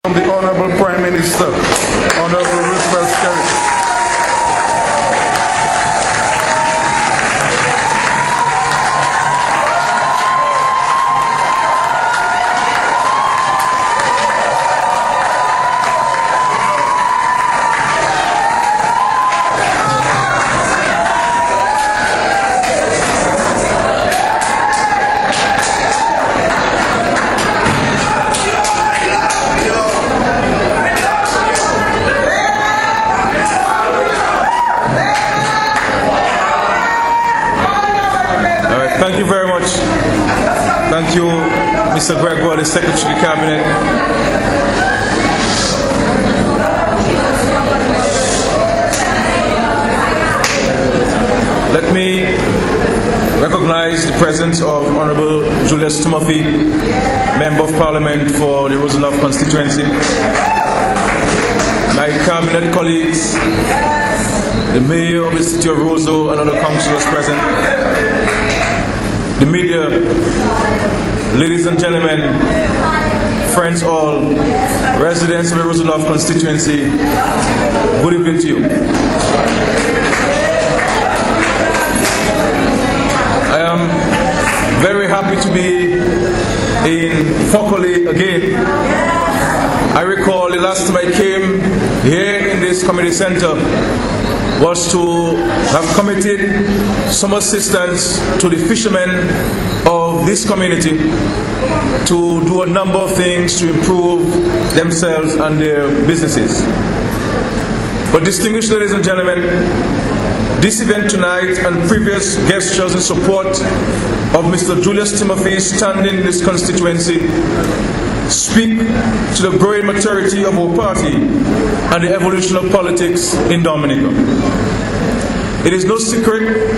From the Honorable Prime Minister, Honorable Roosevelt Skerrit. Thank you very much. Thank you, Mr. Gregor, the Secretary of the Cabinet. Let me recognize the presence of Honorable Julius Timothy, Member of Parliament for the Roosevelt constituency. My Cabinet colleagues, the Mayor of the City of Roseau and other councillors present. The media, ladies and gentlemen, friends all, residents of the Roosevelt constituency, good evening to you. I am very happy to be in Fockley again. I recall the last time I came here in this community center was to have committed some assistance to the fishermen of this community to do a number of things to improve themselves and their businesses. But distinguished ladies and gentlemen, this event tonight and previous gestures in support of Mr. Julius Timothy standing in this constituency speak to the growing maturity of our party and the evolution of politics in Dominica. It is no secret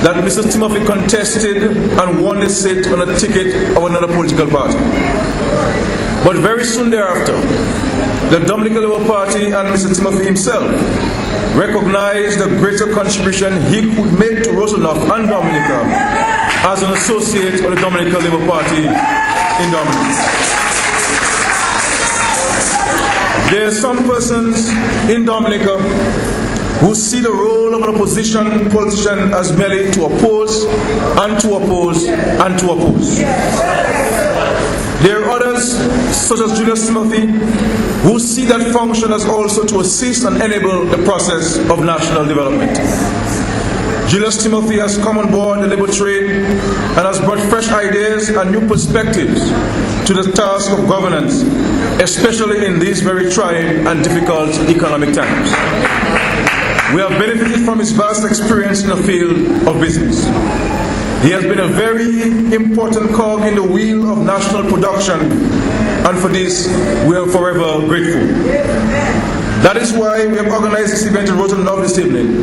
that Mr. Timothy contested and won the seat on a ticket of another political party. But very soon thereafter, the Dominica Labour Party and Mr. Timothy himself recognized the greater contribution he could make to Roosevelt and Dominica as an associate of the Dominica Labour Party in Dominica. There are some persons in Dominica who see the role of an opposition politician as merely to oppose and to oppose and to oppose. There are others, such as Julius Timothy, who see that function as also to assist and enable the process of national development. Julius Timothy has come on board the labour trade and has brought fresh ideas and new perspectives to the task of governance, especially in these very trying and difficult economic times. We have benefited from his vast experience in the field of business. He has been a very important cog in the wheel of national production, and for this we are forever grateful. That is why we have organized this event in Rosenau this evening,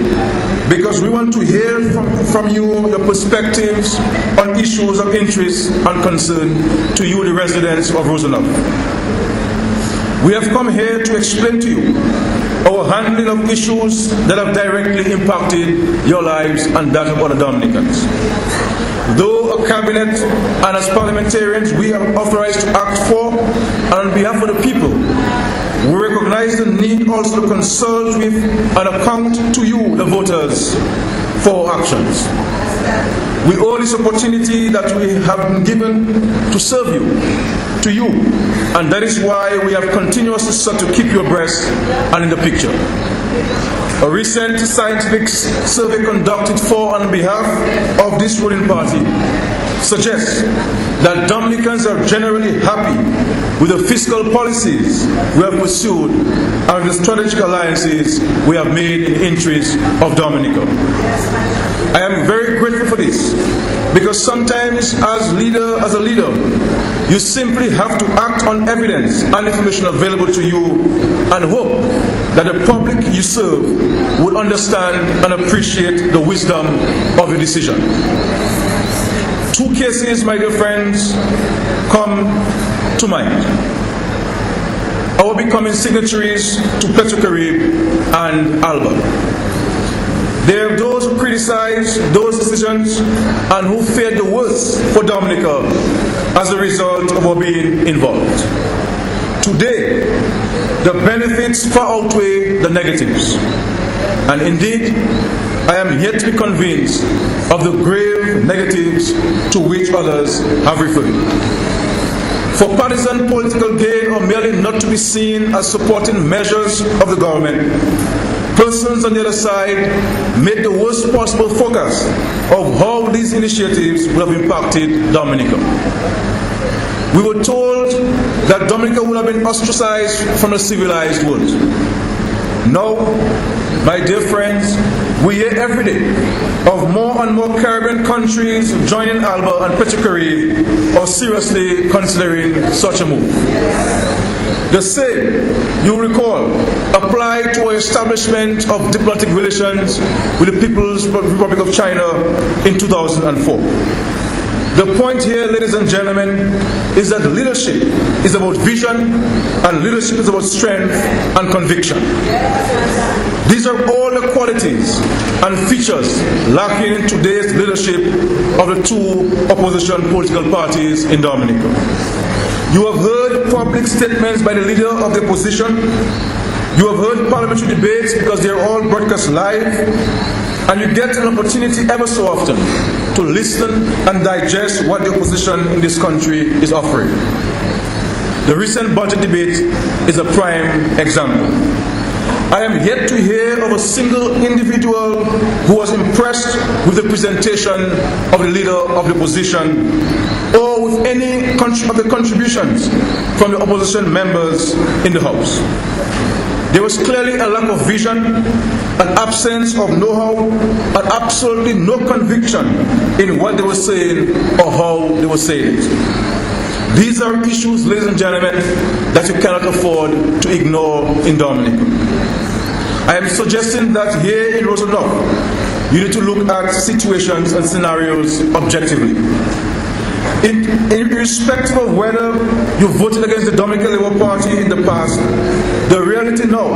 because we want to hear from you the perspectives on issues of interest and concern to you, the residents of Rosenau. We have come here to explain to you our handling of issues that have directly impacted your lives and that of other Dominicans. Though a cabinet and as parliamentarians we are authorized to act for and on behalf of the people, we recognize the need also to consult with and account to you, the voters, for our actions. We owe this opportunity that we have been given to serve you, to you, and that is why we have continuously sought to keep you abreast and in the picture. A recent scientific survey conducted for and on behalf of this ruling party suggests that Dominicans are generally happy with the fiscal policies we have pursued and the strategic alliances we have made in the interest of Dominica. I am very grateful for this, because sometimes as a leader, you simply have to act on evidence and information available to you and hope that the public you serve would understand and appreciate the wisdom of your decision. Two cases, my dear friends, come to mind. Our becoming signatories to Petro-Carib and ALBA. There are those who criticize those decisions and who fear the worst for Dominica as a result of our being involved. today, the benefits far outweigh the negatives. And indeed, I am yet to be convinced of the grave negatives to which others have referred. For partisan political gain or merely not to be seen as supporting measures of the government, persons on the other side made the worst possible focus of how these initiatives would have impacted Dominica. We were told that Dominica would have been ostracized from the civilized world. Now, my dear friends, we hear every day of more and more Caribbean countries joining ALBA and Petro-Caribe or seriously considering such a move. The same, you recall, applied to our establishment of diplomatic relations with the People's Republic of China in 2004. The point here, ladies and gentlemen, is that leadership is about vision and leadership is about strength and conviction. These are all the qualities and features lacking in today's leadership of the two opposition political parties in Dominica. You have heard public statements by the leader of the opposition. You have heard parliamentary debates because they are all broadcast live. And you get an opportunity ever so often to listen and digest what the opposition in this country is offering. The recent budget debate is a prime example. I am yet to hear of a single individual who was impressed with the presentation of the leader of the opposition or with any of the contributions from the opposition members in the House. There was clearly a lack of vision, an absence of know-how, and absolutely no conviction in what they were saying or how they were saying it. These are issues, ladies and gentlemen, that you cannot afford to ignore in Dominica. I am suggesting that here in Roosevelt, you need to look at situations and scenarios objectively. Irrespective of whether you voted against the Dominica Labour Party in the past, the reality now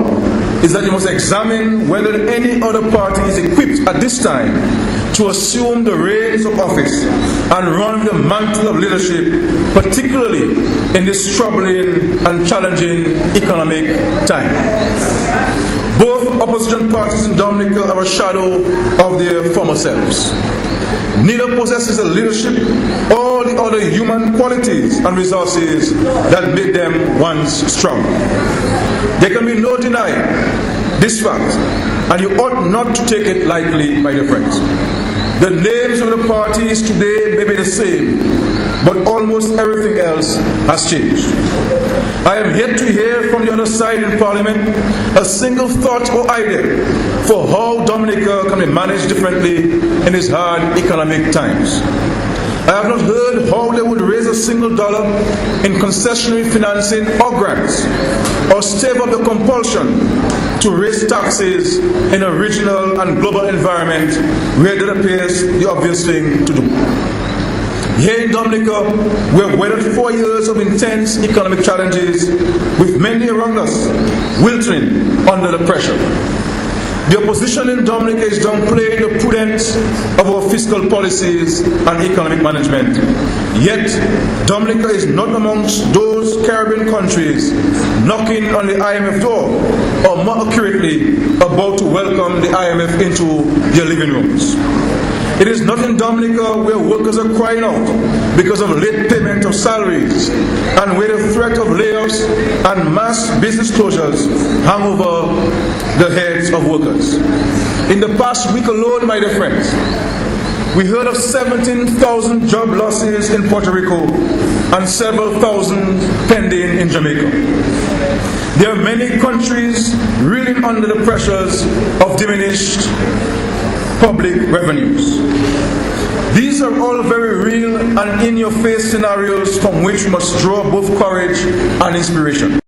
is that you must examine whether any other party is equipped at this time to assume the reins of office and run the mantle of leadership, particularly in this troubling and challenging economic time. Both opposition parties in Dominica are a shadow of their former selves. Neither possesses the leadership or the other human qualities and resources that made them once strong. There can be no denying this fact, and you ought not to take it lightly, my dear friends. The names of the parties today may be the same, but almost everything else has changed. I am yet to hear from the other side in Parliament a single thought or idea for how Dominica can be managed differently in these hard economic times. I have not heard how they would raise a single dollar in concessionary financing or grants, or stave up the compulsion to raise taxes in a regional and global environment where that appears the obvious thing to do. Here in Dominica, we have weathered 4 years of intense economic challenges, with many around us wilting under the pressure. The opposition in Dominica is downplaying the prudence of our fiscal policies and economic management. Yet, Dominica is not amongst those Caribbean countries knocking on the IMF door, or more accurately, about to welcome the IMF into their living rooms. It is not in Dominica where workers are crying out because of late payment of salaries and where the threat of layoffs and mass business closures hang over the heads of workers. In the past week alone, my dear friends, we heard of 17,000 job losses in Puerto Rico and several thousand pending in Jamaica. There are many countries reeling under the pressures of diminished public revenues. These are all very real and in-your-face scenarios from which we must draw both courage and inspiration.